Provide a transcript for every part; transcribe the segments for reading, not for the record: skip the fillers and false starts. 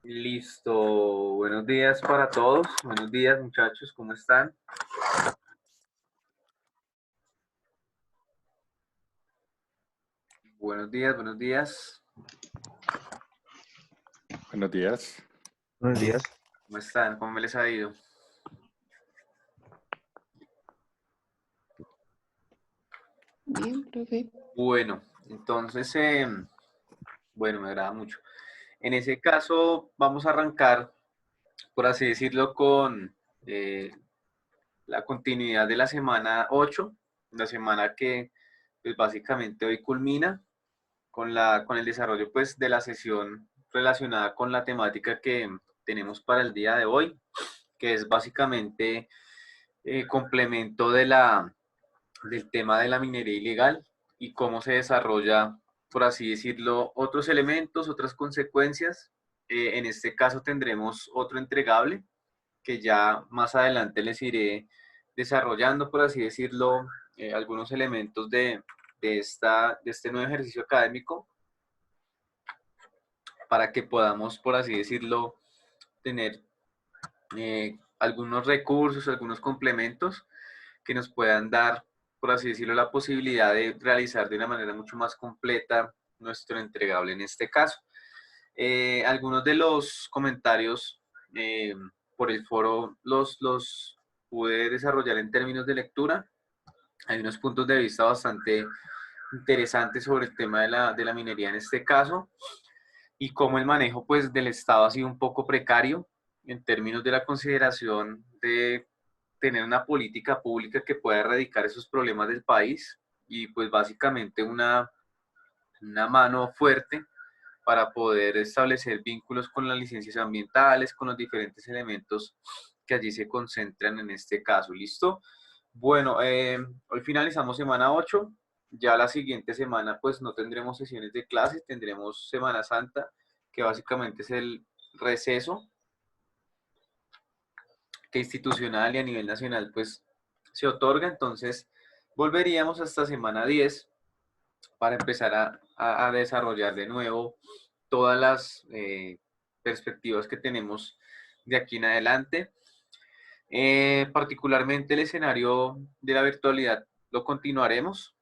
Listo, buenos días para todos. Buenos días, muchachos, ¿cómo están? Buenos días, buenos días. Buenos días. Buenos días. ¿Cómo están? ¿Cómo me les ha ido? Bien, profe. Bueno, entonces, bueno, me agrada mucho. En ese caso, vamos a arrancar, por así decirlo, con la continuidad de la semana 8, la semana que pues, básicamente hoy culmina con el desarrollo pues, de la sesión relacionada con la temática que tenemos para el día de hoy, que es básicamente complemento del tema de la minería ilegal y cómo se desarrolla, por así decirlo, otros elementos, otras consecuencias. En este caso tendremos otro entregable que ya más adelante les iré desarrollando, por así decirlo, algunos elementos de este nuevo ejercicio académico para que podamos, por así decirlo, tener algunos recursos, algunos complementos que nos puedan dar, por así decirlo, la posibilidad de realizar de una manera mucho más completa nuestro entregable en este caso. Algunos de los comentarios por el foro los pude desarrollar en términos de lectura. Hay unos puntos de vista bastante interesantes sobre el tema de la minería en este caso y cómo el manejo pues, del Estado ha sido un poco precario en términos de la consideración de tener una política pública que pueda erradicar esos problemas del país y pues básicamente una mano fuerte para poder establecer vínculos con las licencias ambientales, con los diferentes elementos que allí se concentran en este caso. ¿Listo? Bueno, hoy finalizamos semana 8. Ya la siguiente semana pues no tendremos sesiones de clases, tendremos Semana Santa, que básicamente es el receso que institucional y a nivel nacional pues se otorga. Entonces volveríamos hasta semana 10 para empezar a desarrollar de nuevo todas las perspectivas que tenemos de aquí en adelante. Particularmente el escenario de la virtualidad lo continuaremos.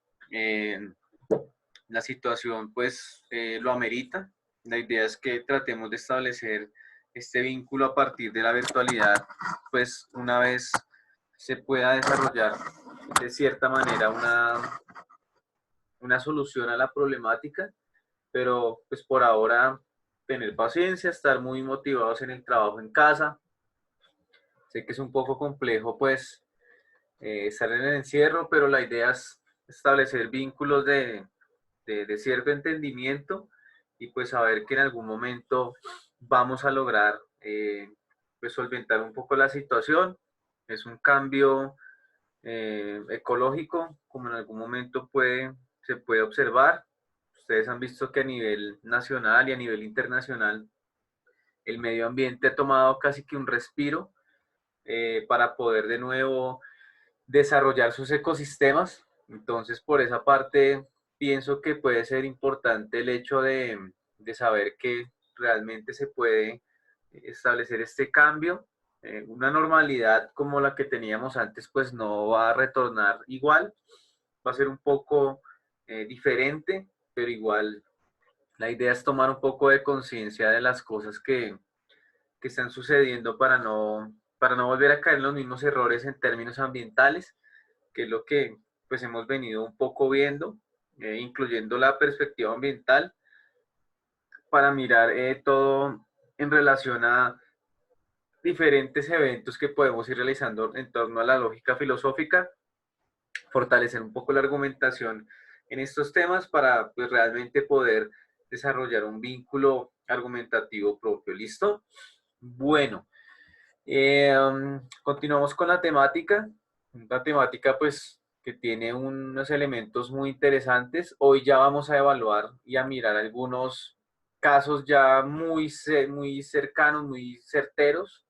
La situación pues lo amerita. La idea es que tratemos de establecer este vínculo a partir de la virtualidad, pues una vez se pueda desarrollar de cierta manera una solución a la problemática, pero pues por ahora tener paciencia, estar muy motivados en el trabajo en casa. Sé que es un poco complejo pues estar en el encierro, pero la idea es establecer vínculos de cierto entendimiento y pues saber que en algún momento vamos a lograr pues solventar un poco la situación. Es un cambio ecológico, como en algún momento se puede observar. Ustedes han visto que a nivel nacional y a nivel internacional el medio ambiente ha tomado casi que un respiro para poder de nuevo desarrollar sus ecosistemas. Entonces, por esa parte, pienso que puede ser importante el hecho de saber que realmente se puede establecer este cambio. Una normalidad como la que teníamos antes, pues no va a retornar igual, va a ser un poco diferente, pero igual la idea es tomar un poco de conciencia de las cosas que están sucediendo para no volver a caer en los mismos errores en términos ambientales, que es lo que pues hemos venido un poco viendo, incluyendo la perspectiva ambiental, para mirar todo en relación a diferentes eventos que podemos ir realizando en torno a la lógica filosófica, fortalecer un poco la argumentación en estos temas para pues, realmente poder desarrollar un vínculo argumentativo propio. ¿Listo? Bueno, continuamos con la temática, una temática pues que tiene unos elementos muy interesantes. Hoy ya vamos a evaluar y a mirar algunos casos ya muy cercanos, muy certeros,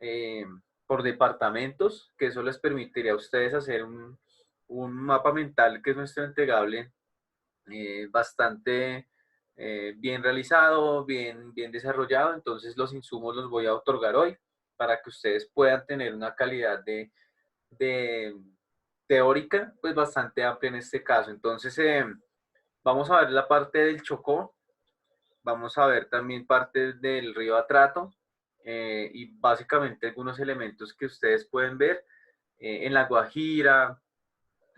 eh, por departamentos, que eso les permitiría a ustedes hacer un mapa mental, que es nuestro entregable, bastante bien realizado, bien desarrollado. Entonces los insumos los voy a otorgar hoy para que ustedes puedan tener una calidad de teórica pues bastante amplia en este caso. Entonces vamos a ver la parte del Chocó, vamos a ver también parte del río Atrato y básicamente algunos elementos que ustedes pueden ver en La Guajira,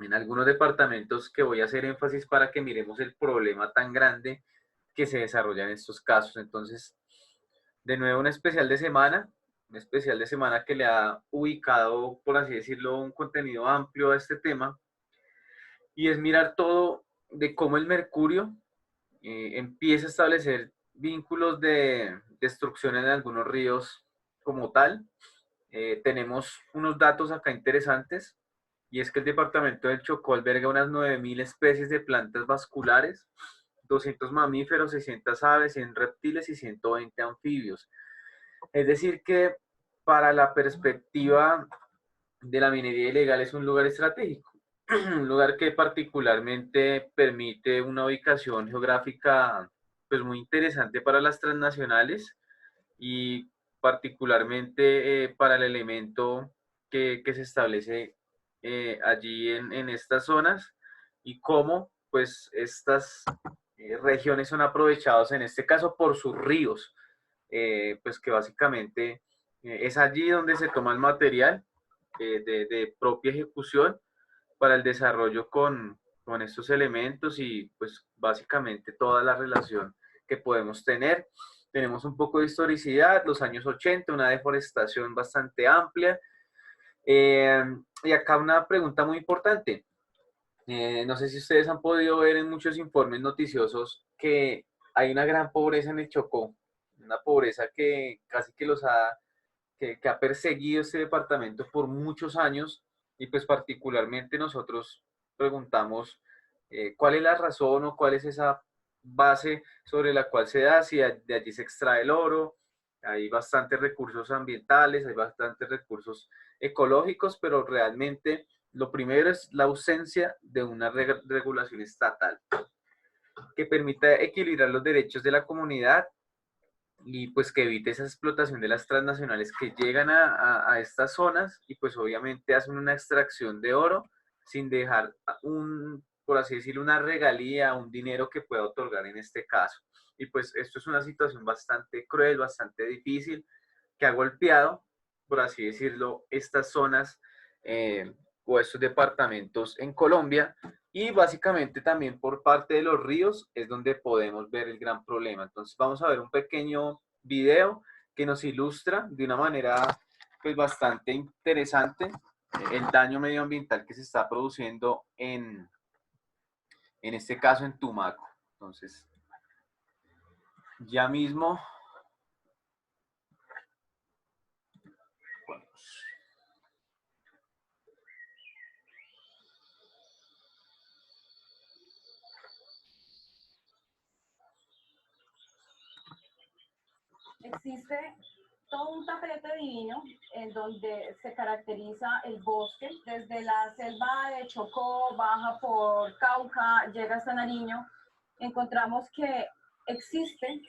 en algunos departamentos que voy a hacer énfasis para que miremos el problema tan grande que se desarrolla en estos casos. Entonces, de nuevo, un especial de semana que le ha ubicado, por así decirlo, un contenido amplio a este tema, y es mirar todo de cómo el mercurio empieza a establecer vínculos de destrucción en algunos ríos como tal. Tenemos unos datos acá interesantes, y es que el departamento del Chocó alberga unas 9.000 especies de plantas vasculares, 200 mamíferos, 600 aves, 100 reptiles y 120 anfibios. Es decir que para la perspectiva de la minería ilegal es un lugar estratégico, un lugar que particularmente permite una ubicación geográfica pues muy interesante para las transnacionales y particularmente para el elemento que se establece allí en estas zonas y cómo pues estas regiones son aprovechadas en este caso por sus ríos, pues que básicamente es allí donde se toma el material de propia ejecución para el desarrollo con estos elementos y pues básicamente toda la relación que podemos tener. Tenemos un poco de historicidad, los años 80, una deforestación bastante amplia. Y acá una pregunta muy importante. No sé si ustedes han podido ver en muchos informes noticiosos que hay una gran pobreza en el Chocó, una pobreza que casi que que ha perseguido este departamento por muchos años, y pues particularmente nosotros preguntamos cuál es la razón o cuál es esa base sobre la cual se da, si de allí se extrae el oro. Hay bastantes recursos ambientales, hay bastantes recursos ecológicos, pero realmente lo primero es la ausencia de una regulación estatal que permita equilibrar los derechos de la comunidad y pues que evite esa explotación de las transnacionales que llegan a estas zonas y pues obviamente hacen una extracción de oro sin dejar por así decirlo, una regalía, un dinero que pueda otorgar en este caso. Y pues esto es una situación bastante cruel, bastante difícil, que ha golpeado, por así decirlo, estas zonas o estos departamentos en Colombia, y básicamente también por parte de los ríos es donde podemos ver el gran problema. Entonces vamos a ver un pequeño video que nos ilustra de una manera pues bastante interesante el daño medioambiental que se está produciendo en este caso en Tumaco. Entonces, ya mismo... Existe todo un tapete divino en donde se caracteriza el bosque, desde la selva de Chocó, baja por Cauca, llega hasta Nariño. Encontramos que existen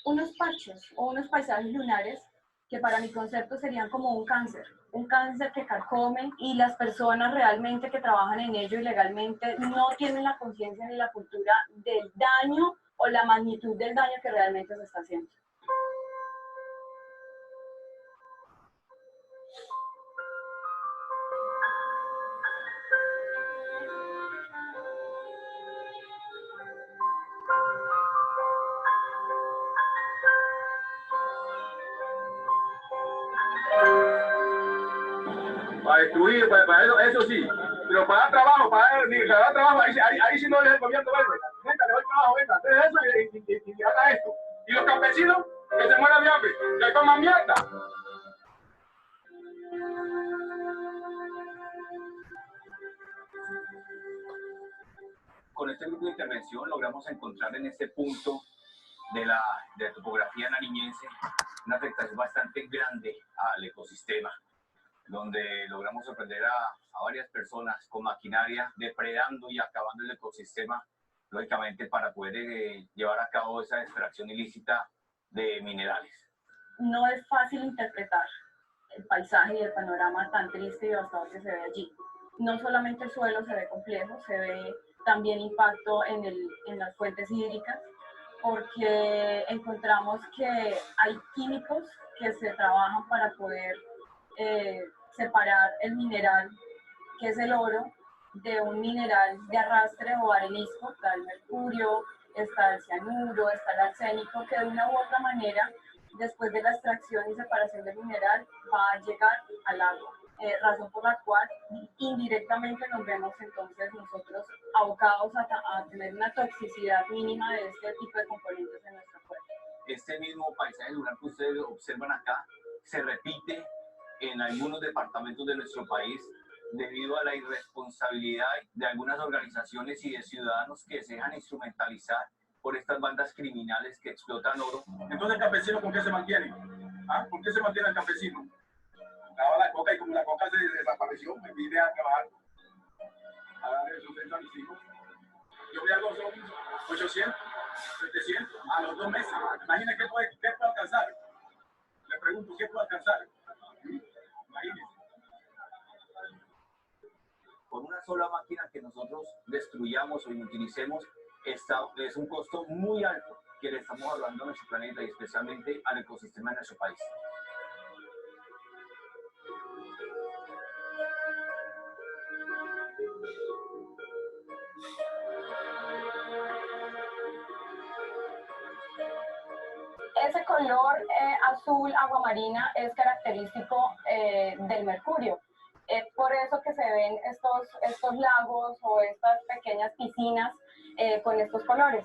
unos parches o unos paisajes lunares que para mi concepto serían como un cáncer que carcome, y las personas realmente que trabajan en ello ilegalmente no tienen la conciencia ni la cultura del daño o la magnitud del daño que realmente se está haciendo. Para destruir, para eso sí. Pero para dar trabajo, ahí sí no es el gobierno verde. Venga, le doy trabajo, venga, hacer eso y haga esto. Y los campesinos, que se mueran de hambre, que coman mierda. Con este grupo de intervención logramos encontrar en este punto de la topografía nariñense una afectación bastante grande al ecosistema, donde logramos sorprender a varias personas con maquinaria depredando y acabando el ecosistema lógicamente, para poder llevar a cabo esa extracción ilícita de minerales. No es fácil interpretar el paisaje y el panorama tan triste y devastador que se ve allí. No solamente el suelo se ve complejo, se ve también impacto en las fuentes hídricas, porque encontramos que hay químicos que se trabajan para poder separar el mineral, que es el oro, de un mineral de arrastre o arenisco. Está el mercurio, está el cianuro, está el arsénico, que de una u otra manera, después de la extracción y separación del mineral, va a llegar al agua. Razón por la cual indirectamente nos vemos entonces nosotros abocados a tener una toxicidad mínima de este tipo de componentes en nuestro cuerpo. Este mismo paisaje lunar que ustedes observan acá se repite en algunos departamentos de nuestro país debido a la irresponsabilidad de algunas organizaciones y de ciudadanos que se dejan instrumentalizar por estas bandas criminales que explotan oro. Entonces, ¿el campesino con qué se mantiene? ¿Ah? ¿Por qué se mantiene el campesino? Daba la coca y como la coca se desapareció, me vine a trabajar a darle sustento a mis hijos. Yo me hago son 800, 700 a los 2 meses. Imagínense qué puede alcanzar. Le pregunto, ¿qué puede alcanzar? Imagínense. Por una sola máquina que nosotros destruyamos o inutilicemos, es un costo muy alto que le estamos ahorrando a nuestro planeta y especialmente al ecosistema de nuestro país. Ese color azul aguamarina es característico del mercurio. Es por eso que se ven estos lagos o estas pequeñas piscinas con estos colores.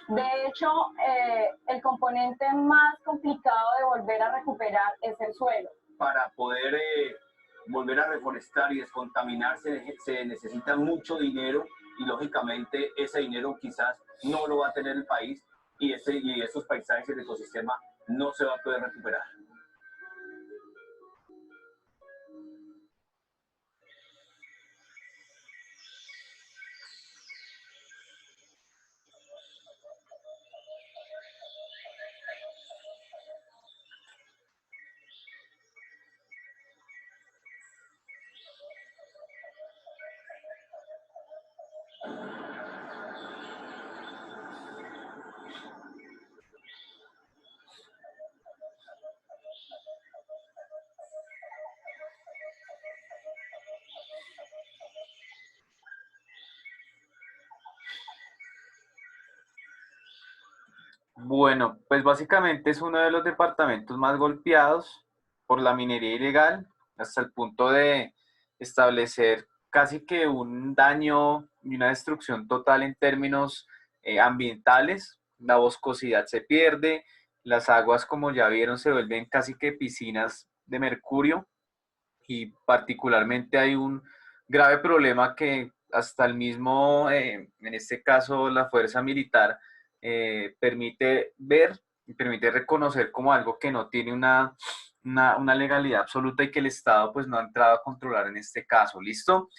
De hecho, el componente más complicado de volver a recuperar es el suelo. Para poder volver a reforestar y descontaminarse se necesita mucho dinero y lógicamente ese dinero quizás no lo va a tener el país y esos paisajes y el ecosistema no se va a poder recuperar. Bueno, pues básicamente es uno de los departamentos más golpeados por la minería ilegal, hasta el punto de establecer casi que un daño y una destrucción total en términos ambientales. La boscosidad se pierde, las aguas, como ya vieron, se vuelven casi que piscinas de mercurio y particularmente hay un grave problema que hasta el mismo, en este caso, la fuerza militar, permite ver y permite reconocer como algo que no tiene una legalidad absoluta y que el Estado pues no ha entrado a controlar en este caso. ¿Listo?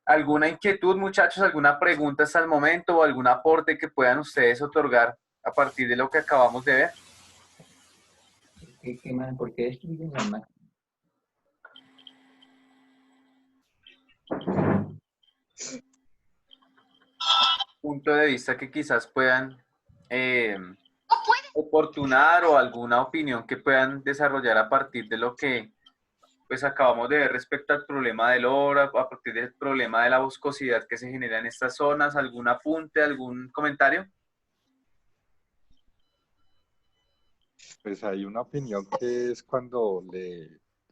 ¿Alguna inquietud, muchachos? ¿Alguna pregunta hasta el momento o algún aporte que puedan ustedes otorgar a partir de lo que acabamos de ver? ¿Por qué destruyen las máquinas? Punto de vista que quizás puedan oportunar o alguna opinión que puedan desarrollar a partir de lo que pues acabamos de ver respecto al problema del oro, a partir del problema de la boscosidad que se genera en estas zonas. ¿Algún apunte, algún comentario? Pues hay una opinión que es cuando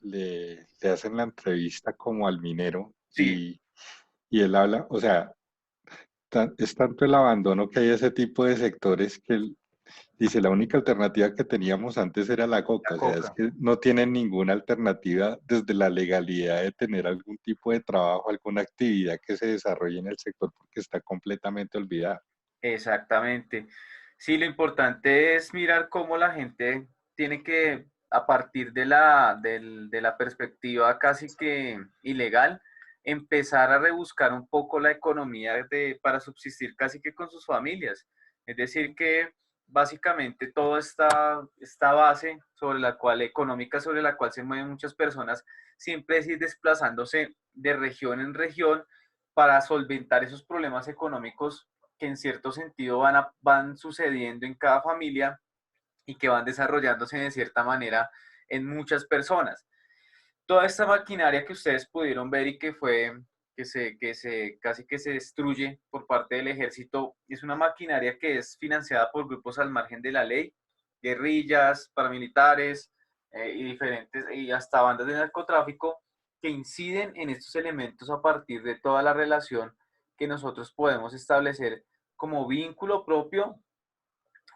le hacen la entrevista como al minero Sí. y él habla, o sea, es tanto el abandono que hay a ese tipo de sectores que él dice, la única alternativa que teníamos antes era la coca. O sea, es que no tienen ninguna alternativa desde la legalidad de tener algún tipo de trabajo, alguna actividad que se desarrolle en el sector porque está completamente olvidada. Exactamente. Sí, lo importante es mirar cómo la gente tiene que, a partir de la perspectiva casi que ilegal, empezar a rebuscar un poco la economía para subsistir casi que con sus familias. Es decir, que básicamente toda esta base sobre la cual, económica sobre la cual se mueven muchas personas, siempre es ir desplazándose de región en región para solventar esos problemas económicos que en cierto sentido van sucediendo en cada familia y que van desarrollándose de cierta manera en muchas personas. Toda esta maquinaria que ustedes pudieron ver y que casi que se destruye por parte del ejército, es una maquinaria que es financiada por grupos al margen de la ley, guerrillas, paramilitares y diferentes, y hasta bandas de narcotráfico que inciden en estos elementos a partir de toda la relación que nosotros podemos establecer como vínculo propio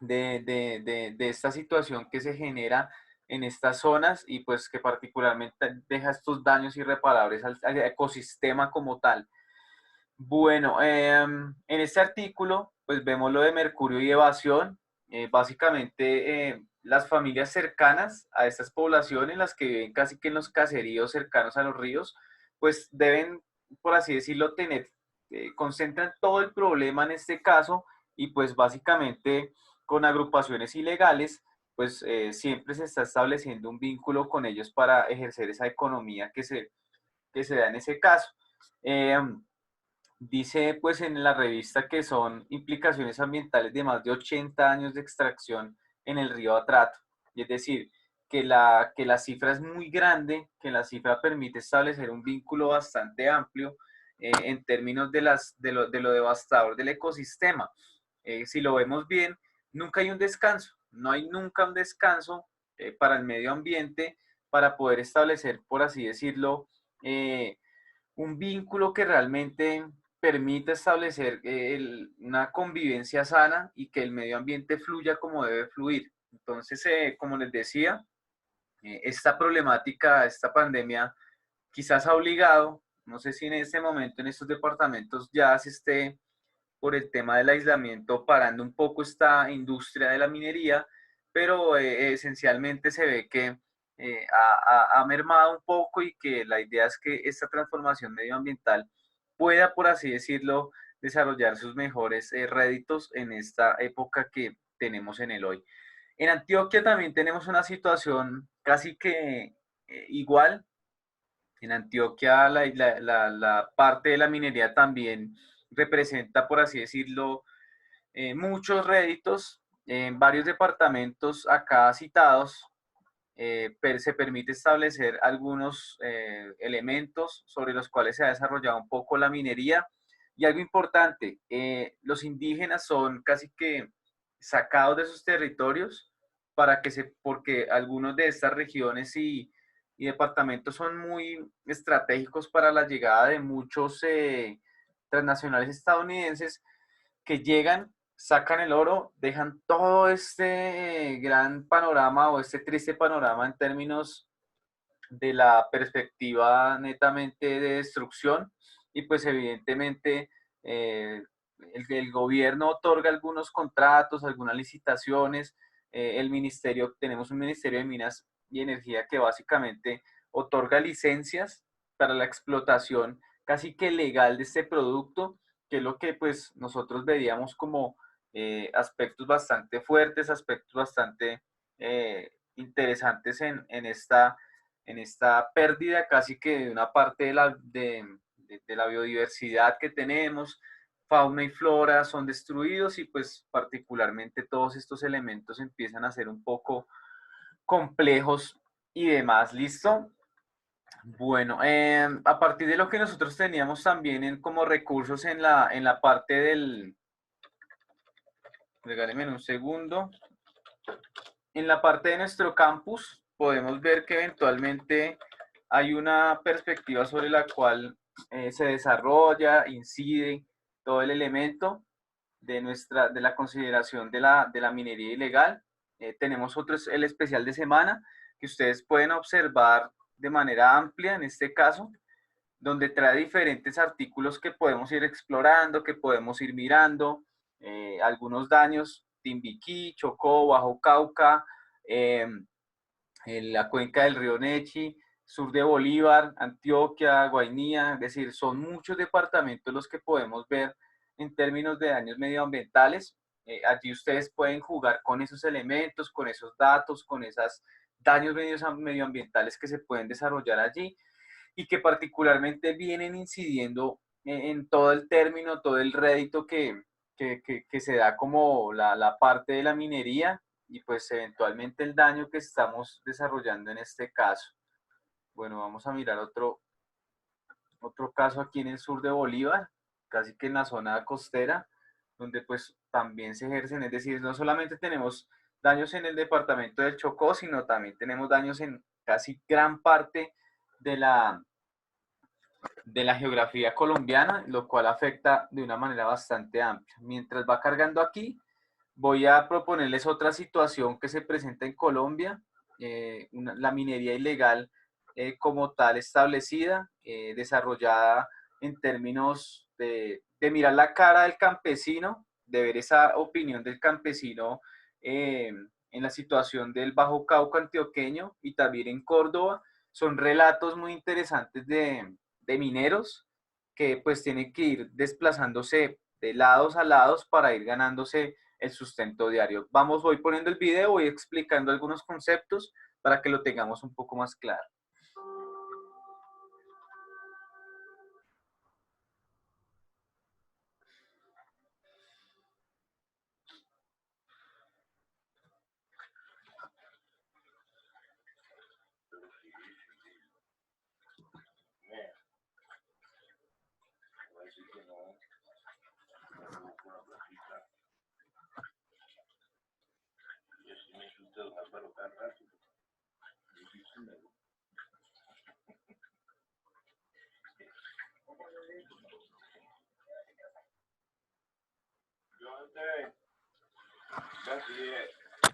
de esta situación que se genera en estas zonas y pues que particularmente deja estos daños irreparables al ecosistema como tal. Bueno, en este artículo pues vemos lo de mercurio y evasión. Básicamente las familias cercanas a estas poblaciones, las que viven casi que en los caseríos cercanos a los ríos, pues deben, por así decirlo, concentran todo el problema en este caso y pues básicamente con agrupaciones ilegales, pues siempre se está estableciendo un vínculo con ellos para ejercer esa economía que se da en ese caso. Dice pues en la revista que son implicaciones ambientales de más de 80 años de extracción en el río Atrato. Y es decir, que la cifra es muy grande, que la cifra permite establecer un vínculo bastante amplio en términos de lo devastador del ecosistema. Si lo vemos bien, nunca hay un descanso, no hay nunca un descanso para el medio ambiente para poder establecer, por así decirlo, un vínculo que realmente permita establecer una convivencia sana y que el medio ambiente fluya como debe fluir. Entonces, como les decía, esta problemática, esta pandemia, quizás ha obligado, no sé si en este momento en estos departamentos ya se esté por el tema del aislamiento parando un poco esta industria de la minería, pero esencialmente se ve que ha mermado un poco y que la idea es que esta transformación medioambiental pueda, por así decirlo, desarrollar sus mejores réditos en esta época que tenemos en el hoy. En Antioquia también tenemos una situación casi que igual. En Antioquia la parte de la minería también representa, por así decirlo, muchos réditos. En varios departamentos acá citados se permite establecer algunos elementos sobre los cuales se ha desarrollado un poco la minería. Y algo importante, los indígenas son casi que sacados de sus territorios porque algunos de estas regiones y departamentos son muy estratégicos para la llegada de muchos transnacionales estadounidenses que llegan, sacan el oro, dejan todo este gran panorama o este triste panorama en términos de la perspectiva netamente de destrucción y pues evidentemente el gobierno otorga algunos contratos, algunas licitaciones, el ministerio, tenemos un ministerio de Minas y Energía que básicamente otorga licencias para la explotación casi que legal de este producto, que es lo que pues nosotros veíamos como aspectos bastante fuertes, aspectos bastante interesantes en esta pérdida casi que de una parte de la biodiversidad que tenemos, fauna y flora son destruidos y pues particularmente todos estos elementos empiezan a ser un poco complejos y demás. ¿Listo? Bueno, a partir de lo que nosotros teníamos también como recursos en la parte del... Regálenme un segundo. En la parte de nuestro campus podemos ver que eventualmente hay una perspectiva sobre la cual se desarrolla, incide todo el elemento de la consideración de la minería ilegal. Tenemos el especial de semana que ustedes pueden observar de manera amplia en este caso, donde trae diferentes artículos que podemos ir explorando, que podemos ir mirando, algunos daños, Timbiquí, Chocó, Bajo Cauca, la cuenca del río Nechi, sur de Bolívar, Antioquia, Guainía, es decir, son muchos departamentos los que podemos ver en términos de daños medioambientales. Allí ustedes pueden jugar con esos elementos, con esos datos, con esos daños medioambientales que se pueden desarrollar allí y que particularmente vienen incidiendo en todo el término, todo el rédito que se da como la parte de la minería y pues eventualmente el daño que estamos desarrollando en este caso. Bueno, vamos a mirar otro caso aquí en el sur de Bolívar, casi que en la zona costera, donde pues también se ejercen, es decir, no solamente tenemos daños en el departamento del Chocó, sino también tenemos daños en casi gran parte de la geografía colombiana, lo cual afecta de una manera bastante amplia. Mientras va cargando aquí, voy a proponerles otra situación que se presenta en Colombia, la minería ilegal como tal establecida, desarrollada en términos de mirar la cara del campesino, de ver esa opinión del campesino en la situación del Bajo Cauca antioqueño y también en Córdoba. Son relatos muy interesantes de mineros que pues tienen que ir desplazándose de lados a lados para ir ganándose el sustento diario. Voy poniendo el video, voy explicando algunos conceptos para que lo tengamos un poco más claro. Yo antes,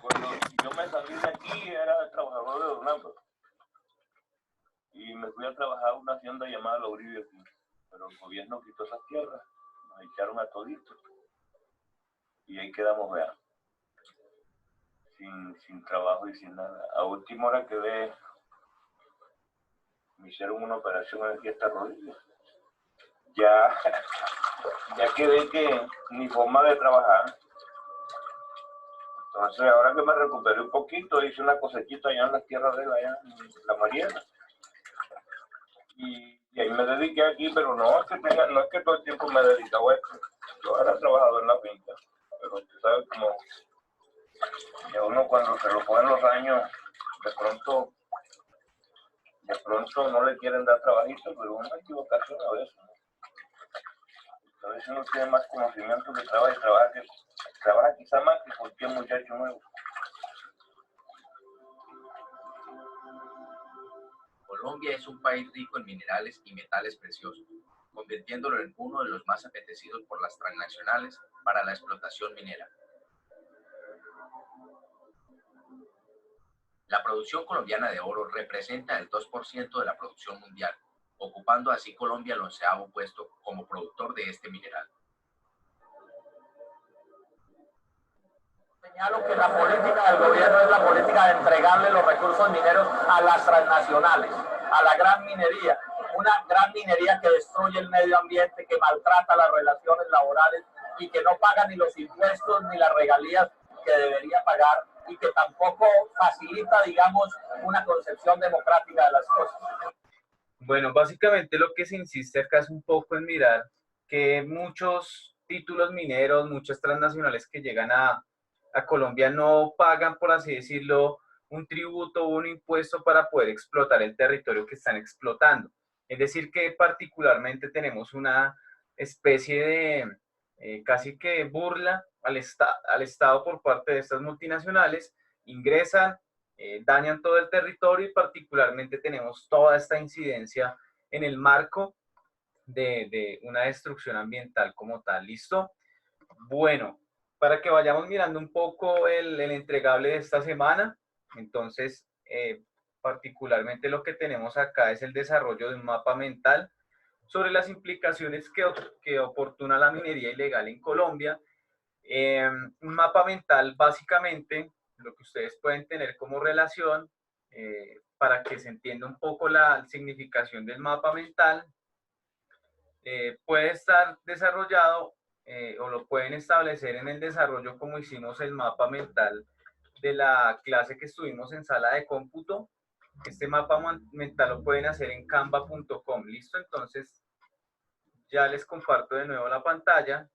cuando yo me salí de aquí, era trabajador de Orlando. Y me fui a trabajar a una hacienda llamada La Uribe aquí. Pero el gobierno quitó esas tierras, nos echaron a toditos. Y ahí quedamos, vean, sin trabajo y sin nada. A última hora quedé, me hicieron una operación aquí a esta rodilla. Ya quedé que ni forma de trabajar. Entonces, ahora que me recuperé un poquito, hice una cosechita allá en las tierras de allá en La Mariana. Y ahí me dediqué aquí, pero no es que todo el tiempo me he dedicado a esto. Yo era trabajador en la finca, pero tú sabes como que uno cuando se lo ponen los años, de pronto no le quieren dar trabajito, pero una equivocación a veces. A veces uno tiene más conocimiento que trabaja quizá más que cualquier muchacho nuevo. Colombia es un país rico en minerales y metales preciosos, convirtiéndolo en uno de los más apetecidos por las transnacionales para la explotación minera. La producción colombiana de oro representa el 2% de la producción mundial, ocupando así Colombia el 11º puesto como productor de este mineral. Señalo que la política del gobierno es la política de entregarle los recursos mineros a las transnacionales, a la gran minería, una gran minería que destruye el medio ambiente, que maltrata las relaciones laborales y que no paga ni los impuestos ni las regalías que debería pagar y que tampoco facilita, digamos, una concepción democrática de las cosas. Bueno, básicamente lo que se insiste acá es un poco en mirar que muchos títulos mineros, muchas transnacionales que llegan a Colombia no pagan, por así decirlo, un tributo o un impuesto para poder explotar el territorio que están explotando. Es decir, que particularmente tenemos una especie de casi que burla al Estado por parte de estas multinacionales, ingresan, dañan todo el territorio y particularmente tenemos toda esta incidencia en el marco de una destrucción ambiental como tal. ¿Listo? Bueno, para que vayamos mirando un poco el entregable de esta semana, entonces, particularmente lo que tenemos acá es el desarrollo de un mapa mental sobre las implicaciones que oportuna la minería ilegal en Colombia. Un mapa mental, básicamente, lo que ustedes pueden tener como relación para que se entienda un poco la significación del mapa mental, puede estar desarrollado o lo pueden establecer en el desarrollo como hicimos el mapa mental de la clase que estuvimos en sala de cómputo. Este mapa mental lo pueden hacer en canva.com. ¿Listo? Entonces ya les comparto de nuevo la pantalla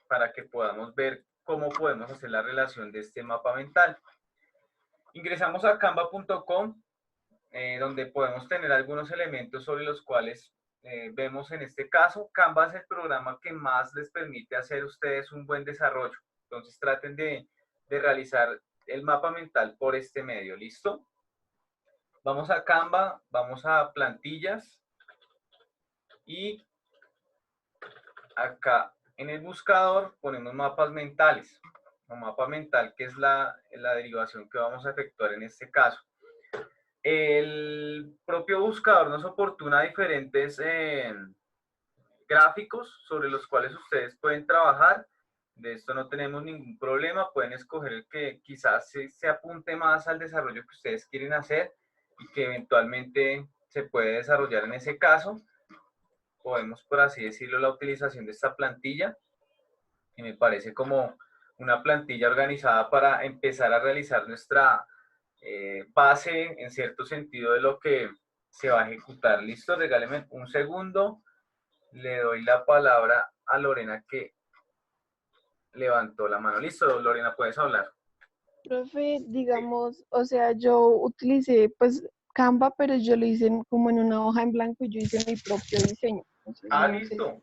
para que podamos ver cómo podemos hacer la relación de este mapa mental. Ingresamos a canva.com, donde podemos tener algunos elementos sobre los cuales vemos en este caso. Canva es el programa que más les permite hacer ustedes un buen desarrollo. Entonces traten de realizar el mapa mental por este medio. ¿Listo? Vamos a Canva, vamos a plantillas y acá en el buscador ponemos mapas mentales, o mapa mental, que es la derivación que vamos a efectuar en este caso. El propio buscador nos oportuna diferentes gráficos sobre los cuales ustedes pueden trabajar. De esto no tenemos ningún problema, pueden escoger el que quizás se apunte más al desarrollo que ustedes quieren hacer y que eventualmente se puede desarrollar en ese caso. Podemos, por así decirlo, la utilización de esta plantilla, que me parece como una plantilla organizada para empezar a realizar nuestra base, en cierto sentido, de lo que se va a ejecutar. Listo, regáleme un segundo. Le doy la palabra a Lorena, que levantó la mano. Listo, Lorena, puedes hablar. Profe, digamos, o sea, yo utilicé pues Canva, pero yo lo hice como en una hoja en blanco y yo hice mi propio diseño. Entonces, no sé. Listo.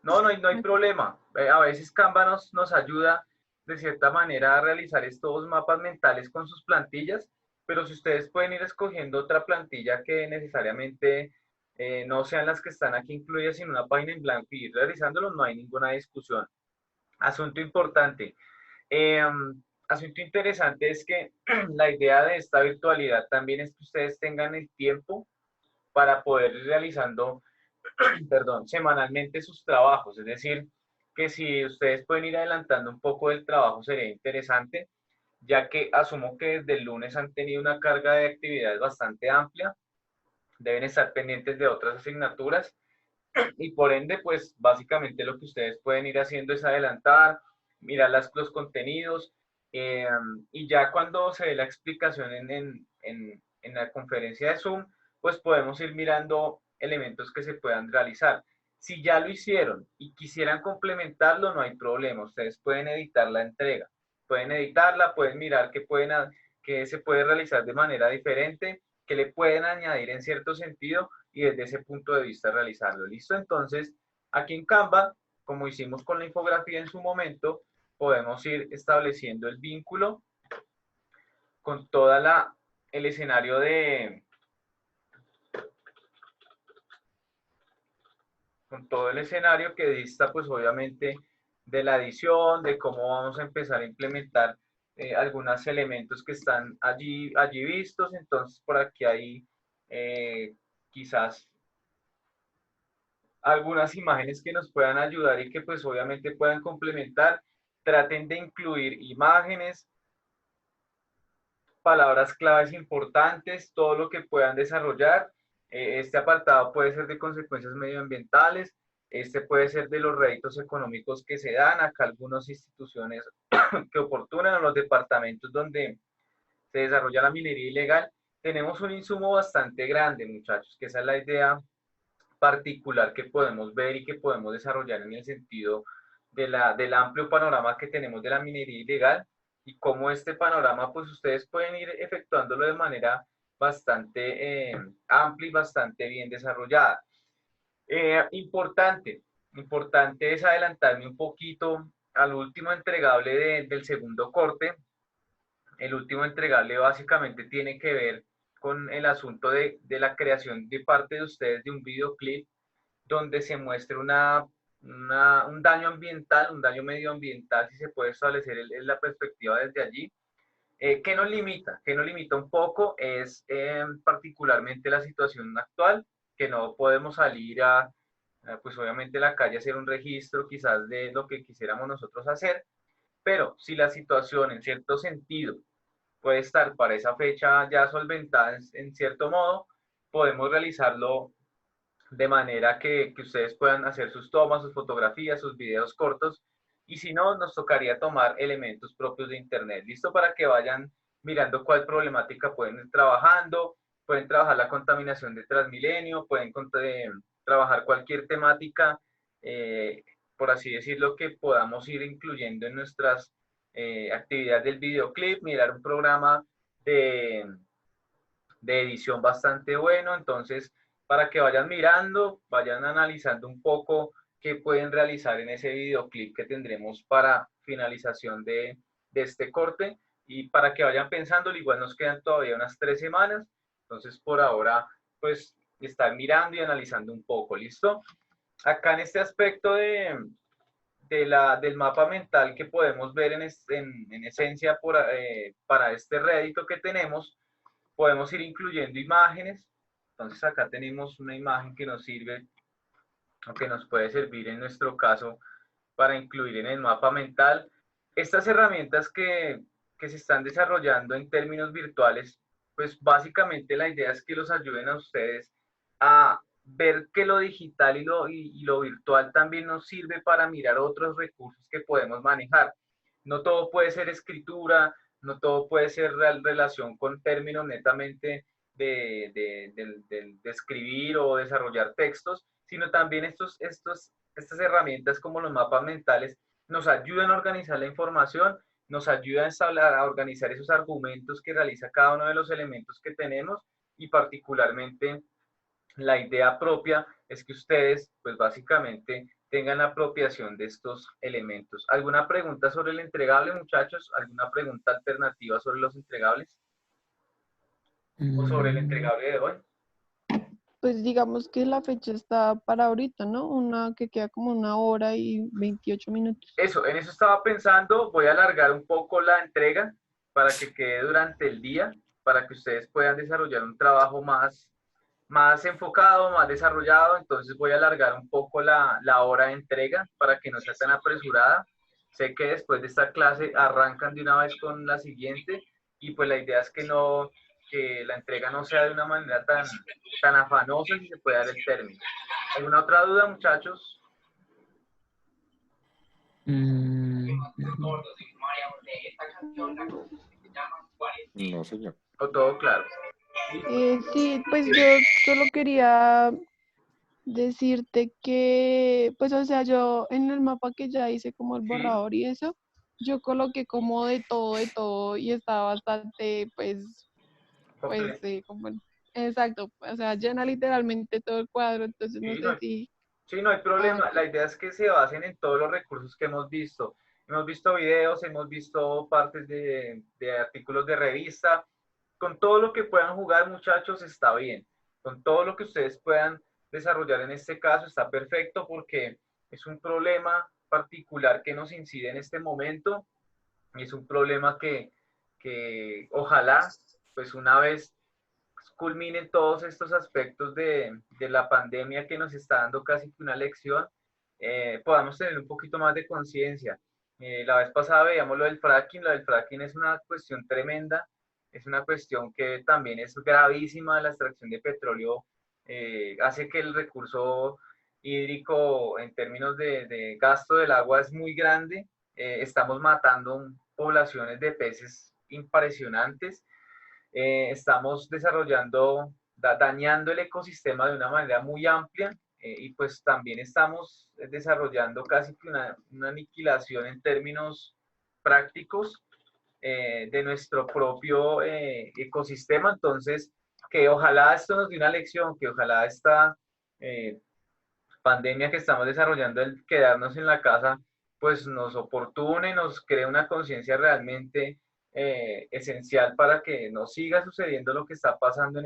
No hay problema. A veces Canva nos ayuda de cierta manera a realizar estos mapas mentales con sus plantillas, pero si ustedes pueden ir escogiendo otra plantilla que necesariamente no sean las que están aquí incluidas en una página en blanco y ir realizándolo, no hay ninguna discusión. Asunto importante. Asunto interesante es que la idea de esta virtualidad también es que ustedes tengan el tiempo para poder ir realizando semanalmente sus trabajos. Es decir, que si ustedes pueden ir adelantando un poco del trabajo sería interesante, ya que asumo que desde el lunes han tenido una carga de actividades bastante amplia, deben estar pendientes de otras asignaturas y por ende, pues básicamente lo que ustedes pueden ir haciendo es adelantar, mirar los contenidos y ya cuando se dé la explicación en la conferencia de Zoom, pues podemos ir mirando elementos que se puedan realizar. Si ya lo hicieron y quisieran complementarlo, no hay problema. Ustedes pueden editar la entrega. Pueden editarla, pueden mirar qué se puede realizar de manera diferente, qué le pueden añadir en cierto sentido y desde ese punto de vista realizarlo. ¿Listo? Entonces, aquí en Canva, como hicimos con la infografía en su momento, podemos ir estableciendo el vínculo con toda el escenario con todo el escenario que dista, pues obviamente, de la edición, de cómo vamos a empezar a implementar algunos elementos que están allí vistos. Entonces, por aquí hay quizás algunas imágenes que nos puedan ayudar y que pues obviamente puedan complementar. Traten de incluir imágenes, palabras claves importantes, todo lo que puedan desarrollar. Este apartado puede ser de consecuencias medioambientales, este puede ser de los réditos económicos que se dan. Acá algunas instituciones que oportunan o los departamentos donde se desarrolla la minería ilegal. Tenemos un insumo bastante grande, muchachos, que esa es la idea particular que podemos ver y que podemos desarrollar en el sentido del amplio panorama que tenemos de la minería ilegal y cómo este panorama, pues ustedes pueden ir efectuándolo de manera bastante amplia y bastante bien desarrollada. Importante es adelantarme un poquito al último entregable del segundo corte. El último entregable básicamente tiene que ver con el asunto de la creación de parte de ustedes de un videoclip donde se muestre un daño ambiental, un daño medioambiental, si se puede establecer la perspectiva desde allí. ¿Qué nos limita? ¿Qué nos limita un poco? Es particularmente la situación actual, que no podemos salir pues obviamente a la calle a hacer un registro quizás de lo que quisiéramos nosotros hacer, pero si la situación en cierto sentido puede estar para esa fecha ya solventada en cierto modo, podemos realizarlo de manera que ustedes puedan hacer sus tomas, sus fotografías, sus videos cortos, y si no, nos tocaría tomar elementos propios de Internet. ¿Listo? Para que vayan mirando cuál problemática pueden ir trabajando, pueden trabajar la contaminación de Transmilenio, pueden trabajar cualquier temática, por así decirlo, que podamos ir incluyendo en nuestras actividades del videoclip, mirar un programa de edición bastante bueno. Entonces, para que vayan mirando, vayan analizando un poco qué pueden realizar en ese videoclip que tendremos para finalización de este corte, y para que vayan pensando, igual nos quedan todavía unas 3 semanas, entonces por ahora pues estar mirando y analizando un poco. ¿Listo? Acá en este aspecto del mapa mental que podemos ver en esencia para este rédito que tenemos, podemos ir incluyendo imágenes. Entonces acá tenemos una imagen que nos sirve o que nos puede servir en nuestro caso para incluir en el mapa mental. Estas herramientas que se están desarrollando en términos virtuales, pues básicamente la idea es que los ayuden a ustedes a ver que lo digital y lo virtual también nos sirve para mirar otros recursos que podemos manejar. No todo puede ser escritura, no todo puede ser relación con términos netamente de escribir o desarrollar textos, sino también estas herramientas como los mapas mentales nos ayudan a organizar la información, nos ayudan a organizar esos argumentos que realiza cada uno de los elementos que tenemos, y particularmente la idea propia es que ustedes, pues básicamente, tengan apropiación de estos elementos. ¿Alguna pregunta sobre el entregable, muchachos? ¿Alguna pregunta alternativa sobre los entregables? ¿O sobre el entregable de hoy? Pues digamos que la fecha está para ahorita, ¿no? Una que queda como 1 hora y 28 minutos. Eso, en eso estaba pensando. Voy a alargar un poco la entrega para que quede durante el día, para que ustedes puedan desarrollar un trabajo más enfocado, más desarrollado. Entonces voy a alargar un poco la hora de entrega para que no sea tan apresurada. Sé que después de esta clase arrancan de una vez con la siguiente, y pues la idea es que la entrega no sea de una manera tan afanosa, si se puede dar el término. ¿Alguna otra duda, muchachos? No, señor. ¿O todo claro? Sí, pues yo solo quería decirte que, pues o sea, yo en el mapa que ya hice como el borrador y eso, yo coloqué como de todo y está bastante, pues, como, exacto, o sea, llena literalmente todo el cuadro, entonces no sé si... Sí, no hay problema. La idea es que se basen en todos los recursos que hemos visto. Hemos visto videos, hemos visto partes de artículos de revista. Con todo lo que puedan jugar, muchachos, está bien. Con todo lo que ustedes puedan desarrollar en este caso, está perfecto, porque es un problema particular que nos incide en este momento. Y es un problema que ojalá, pues una vez culminen todos estos aspectos de la pandemia que nos está dando casi que una lección, podamos tener un poquito más de conciencia. La vez pasada veíamos lo del fracking es una cuestión tremenda, es una cuestión que también es gravísima. La extracción de petróleo hace que el recurso hídrico en términos de gasto del agua es muy grande. Estamos matando poblaciones de peces impresionantes. Estamos dañando el ecosistema de una manera muy amplia, y pues también estamos desarrollando casi que una aniquilación en términos prácticos de nuestro propio ecosistema. Entonces, que ojalá esto nos dé una lección, que ojalá esta pandemia que estamos desarrollando, el quedarnos en la casa, pues nos oportune, nos cree una conciencia realmente esencial para que no siga sucediendo lo que está pasando en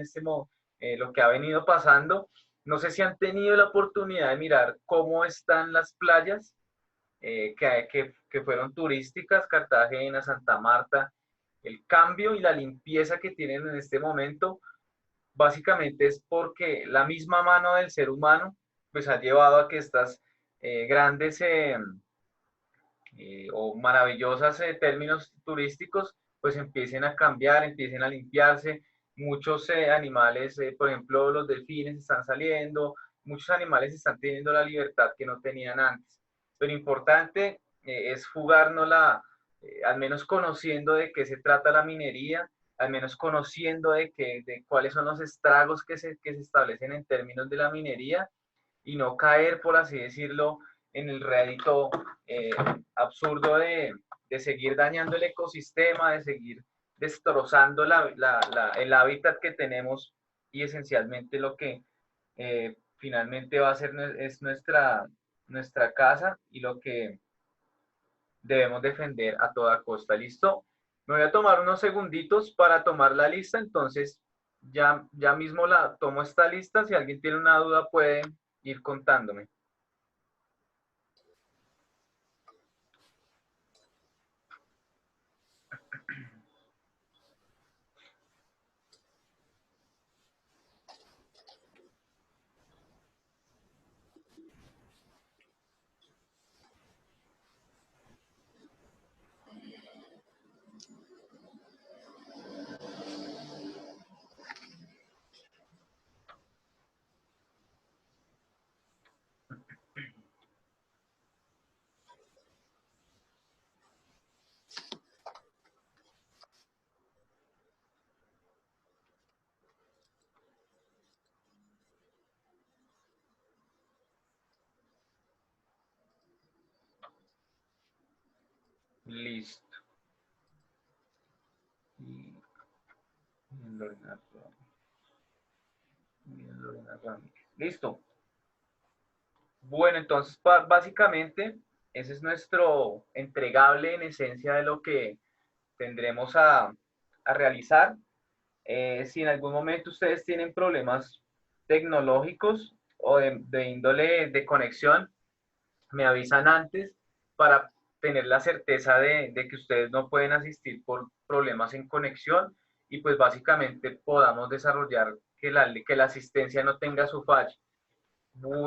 lo que ha venido pasando. No sé si han tenido la oportunidad de mirar cómo están las playas que fueron turísticas, Cartagena, Santa Marta. El cambio y la limpieza que tienen en este momento básicamente es porque la misma mano del ser humano pues ha llevado a que estas grandes o maravillosas términos turísticos pues empiecen a cambiar, empiecen a limpiarse. Muchos animales, por ejemplo, los delfines están saliendo, muchos animales están teniendo la libertad que no tenían antes. Pero importante es jugárnosla, al menos conociendo de qué se trata la minería, al menos conociendo de cuáles son los estragos que se establecen en términos de la minería, y no caer, por así decirlo, en el rédito absurdo de seguir dañando el ecosistema, de seguir destrozando el hábitat que tenemos, y esencialmente lo que finalmente va a ser es nuestra casa, y lo que debemos defender a toda costa. ¿Listo? Me voy a tomar unos segunditos para tomar la lista, entonces ya mismo la tomo esta lista. Si alguien tiene una duda puede ir contándome. Listo. Listo. Bueno, entonces básicamente ese es nuestro entregable en esencia de lo que tendremos a realizar. Si en algún momento ustedes tienen problemas tecnológicos o de índole de conexión, me avisan antes para tener la certeza de que ustedes no pueden asistir por problemas en conexión, y pues básicamente podamos desarrollar que la asistencia no tenga su fallo.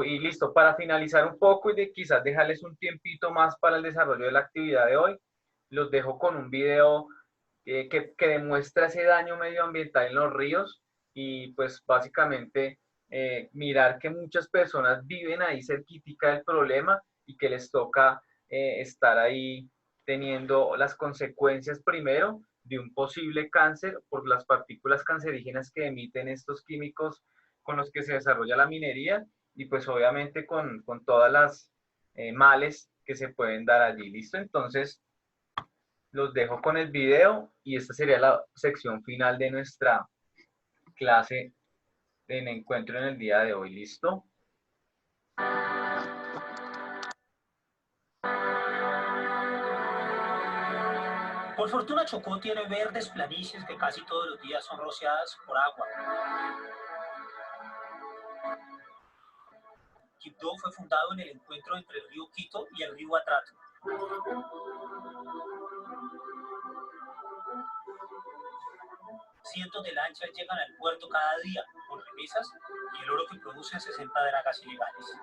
Y listo, para finalizar un poco y quizás dejarles un tiempito más para el desarrollo de la actividad de hoy, los dejo con un video que demuestra ese daño medioambiental en los ríos, y pues básicamente mirar que muchas personas viven ahí cerquítica del problema y que les toca estar ahí teniendo las consecuencias primero de un posible cáncer por las partículas cancerígenas que emiten estos químicos con los que se desarrolla la minería, y pues obviamente con todas las males que se pueden dar allí. ¿Listo? Entonces los dejo con el video, y esta sería la sección final de nuestra clase en encuentro en el día de hoy. ¿Listo? Por fortuna, Chocó tiene verdes planicies que casi todos los días son rociadas por agua. Quibdó fue fundado en el encuentro entre el río Quito y el río Atrato. Cientos de lanchas llegan al puerto cada día con remesas, y el oro que producen 60 dragas ilegales.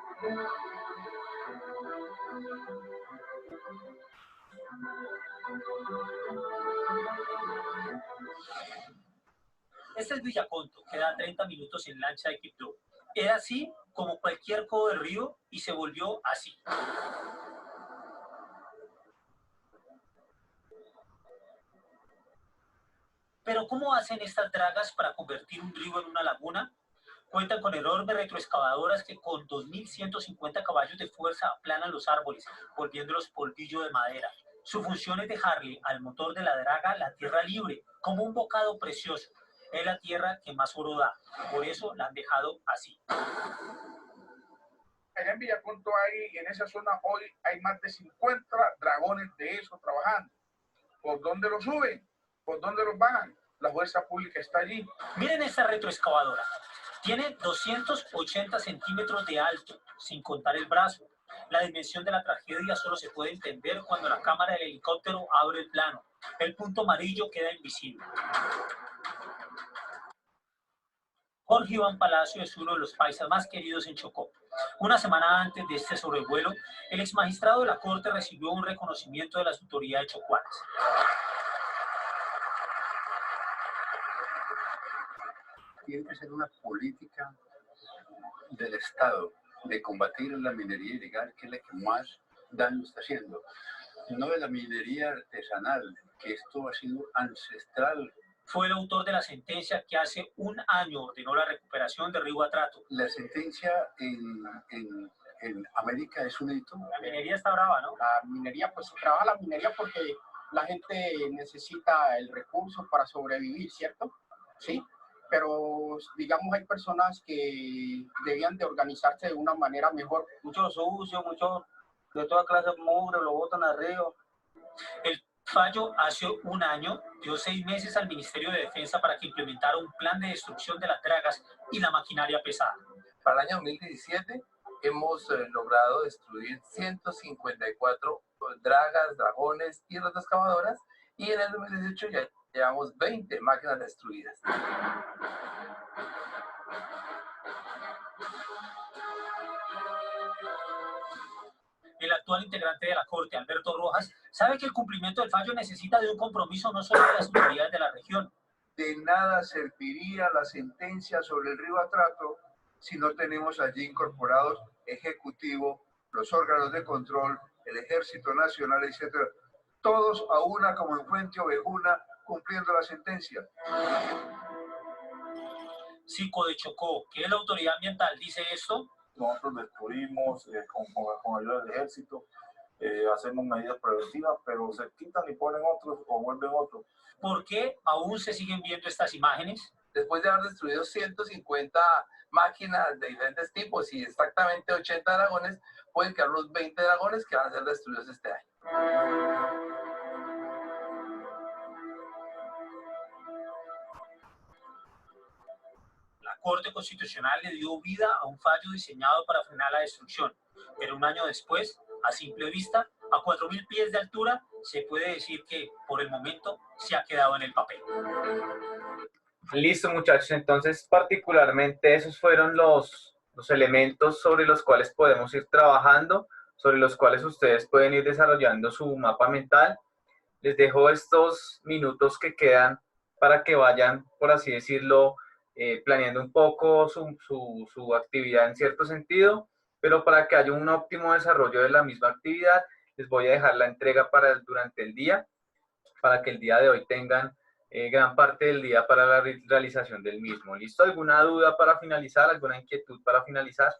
Este es Villaconto, queda a 30 minutos en lancha de Quibdó. Era así como cualquier codo de río y se volvió así. Pero ¿cómo hacen estas dragas para convertir un río en una laguna? Cuentan con enormes retroexcavadoras que con 2.150 caballos de fuerza aplanan los árboles, volviéndolos polvillo de madera. Su función es dejarle al motor de la draga la tierra libre, como un bocado precioso. Es la tierra que más oro da, por eso la han dejado así. Allá en Villaconto en esa zona hoy hay más de 50 dragones de eso trabajando. ¿Por dónde los suben? ¿Por dónde los bajan? La fuerza pública está allí. Miren esta retroexcavadora. Tiene 280 centímetros de alto, sin contar el brazo. La dimensión de la tragedia solo se puede entender cuando la cámara del helicóptero abre el plano. El punto amarillo queda invisible. Jorge Iván Palacio es uno de los paisas más queridos en Chocó. Una semana antes de este sobrevuelo, el exmagistrado de la Corte recibió un reconocimiento de las autoridades chocuanas. Tiene que ser una política del Estado de combatir la minería ilegal, que es la que más daño está haciendo. No de la minería artesanal, que esto ha sido ancestral. Fue el autor de la sentencia que hace un año ordenó la recuperación de Río Atrato. La sentencia en América es un hito. La minería está brava, ¿no? La minería, pues se trabaja la minería porque la gente necesita el recurso para sobrevivir, ¿cierto? Sí, pero digamos hay personas que debían de organizarse de una manera mejor. Muchos sucios, muchos de toda clase de mugre lo botan al río. El fallo hace un año dio 6 meses al Ministerio de Defensa para que implementara un plan de destrucción de las dragas y la maquinaria pesada. Para el año 2017 hemos logrado destruir 154 dragas, dragones y rotoscavadoras, y en el 2018 ya llevamos 20 máquinas destruidas. El actual integrante de la Corte, Alberto Rojas, sabe que el cumplimiento del fallo necesita de un compromiso no solo de las autoridades de la región. De nada serviría la sentencia sobre el río Atrato si no tenemos allí incorporados Ejecutivo, los órganos de control, el Ejército Nacional, etcétera, todos a una como en Fuente Ovejuna cumpliendo la sentencia. Cico de Chocó, que es la autoridad ambiental, dice esto. Nosotros descubrimos con ayuda del ejército, hacemos medidas preventivas, pero se quitan y ponen otros o vuelven otros. ¿Por qué aún se siguen viendo estas imágenes? Después de haber destruido 150 máquinas de diferentes tipos y exactamente 80 dragones, pueden quedar unos 20 dragones que van a ser destruidos este año. La Corte Constitucional le dio vida a un fallo diseñado para frenar la destrucción, pero un año después, a simple vista, a 4.000 pies de altura, se puede decir que, por el momento, se ha quedado en el papel. Listo, muchachos. Entonces, particularmente, esos fueron los elementos sobre los cuales podemos ir trabajando, sobre los cuales ustedes pueden ir desarrollando su mapa mental. Les dejo estos minutos que quedan para que vayan, por así decirlo, planeando un poco su actividad en cierto sentido, pero para que haya un óptimo desarrollo de la misma actividad, les voy a dejar la entrega durante el día, para que el día de hoy tengan gran parte del día para la realización del mismo. ¿Listo? ¿Alguna duda para finalizar? ¿Alguna inquietud para finalizar?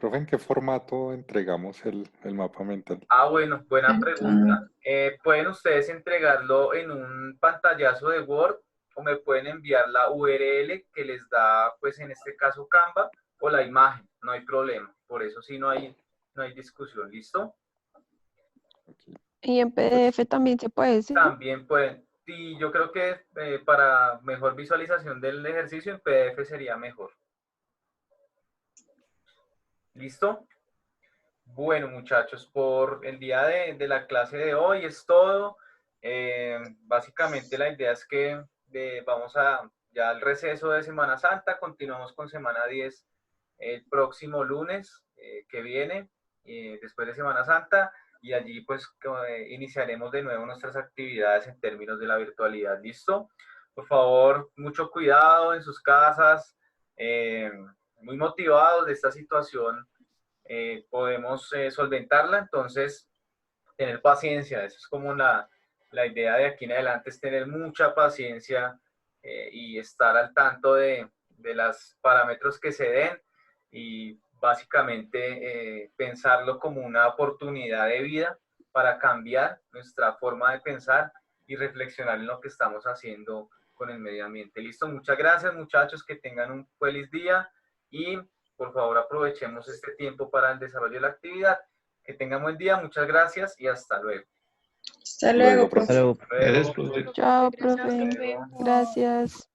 Profe, ¿en qué formato entregamos el mapa mental? Ah, bueno, buena pregunta. Pueden ustedes entregarlo en un pantallazo de Word o me pueden enviar la URL que les da, pues en este caso Canva, o la imagen, no hay problema. Por eso sí no hay discusión. ¿Listo? Y en PDF también se puede, ¿sí? También pueden. Y yo creo que para mejor visualización del ejercicio en PDF sería mejor. ¿Listo? Bueno, muchachos, por el día de la clase de hoy es todo. Básicamente la idea es que vamos ya al receso de Semana Santa, continuamos con Semana 10 el próximo lunes que viene, después de Semana Santa, y allí pues iniciaremos de nuevo nuestras actividades en términos de la virtualidad. ¿Listo? Por favor, mucho cuidado en sus casas, muy motivados de esta situación, podemos solventarla, entonces tener paciencia, eso es como la idea de aquí en adelante, es tener mucha paciencia y estar al tanto de los parámetros que se den y básicamente pensarlo como una oportunidad de vida para cambiar nuestra forma de pensar y reflexionar en lo que estamos haciendo con el medio ambiente. Listo, muchas gracias muchachos, que tengan un feliz día y por favor aprovechemos este tiempo para el desarrollo de la actividad. Que tengan buen día, muchas gracias y hasta luego. Hasta luego, profe. Chao, profe. Gracias.